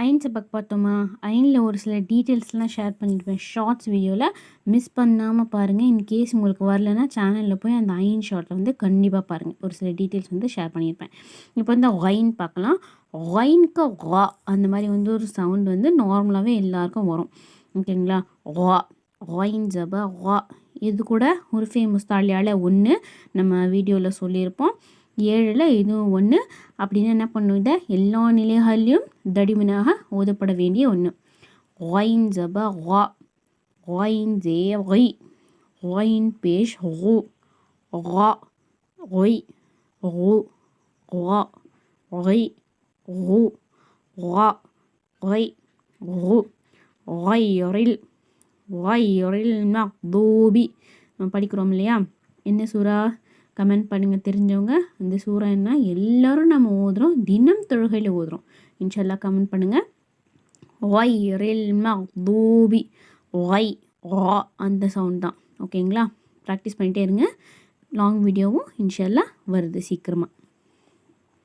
Iron சபக் பார்த்தோமா? அயனில் ஒரு சில டீட்டெயில்ஸ்லாம் ஷேர் பண்ணியிருப்பேன் ஷார்ட்ஸ் வீடியோவில். மிஸ் பண்ணாமல் பாருங்கள். இன்கேஸ் உங்களுக்கு வரலன்னா சேனலில் போய் அந்த அயன் ஷார்ட்டை வந்து கண்டிப்பாக பாருங்கள். ஒரு சில டீட்டெயில்ஸ் வந்து ஷேர் பண்ணியிருப்பேன். இப்போ வந்து ஒயின் பார்க்கலாம். ஒயின்க்கு வா அந்த மாதிரி வந்து ஒரு சவுண்ட் வந்து நார்மலாகவே எல்லாருக்கும் வரும். ஓகேங்களா? வா ஒயின் ஜப வா. இது கூட ஒரு ஃபேமஸ் தாலியால் ஒன்று நம்ம வீடியோவில் சொல்லியிருப்போம். 7ல் இதுவும் ஒன்று. அப்படின்னு என்ன பண்ணும், இதை எல்லா நிலைகள்லையும் தடிமனாக ஓதப்பட வேண்டிய ஒன்று. ஒயின் ஜப வா, ஒயின் ஜே ஒய், ஒயின் பேஷ் ஓ, வா ஒய் ஓ, வா ஒய் ஓ, வா ஒய் ஓ, ஒய்ரில் ஒய்ரில் மக்தூபி. நம்ம படிக்கிறோம் இல்லையா? என்ன சூறா? கமெண்ட் பண்ணுங்கள் தெரிஞ்சவங்க. இந்த சூறா என்ன எல்லோரும் நம்ம ஓதுறோம், தினம் தொழுகையில் ஓதுறோம். இன்ஷால்லா கமெண்ட் பண்ணுங்கள். ஒய்ரில் மக்தூபி, ஒய் வா அந்த சவுண்ட் தான். ஓகேங்களா? ப்ராக்டிஸ் பண்ணிகிட்டே இருங்க. லாங் வீடியோவும் இன்ஷால்லா வருது சீக்கிரமாக.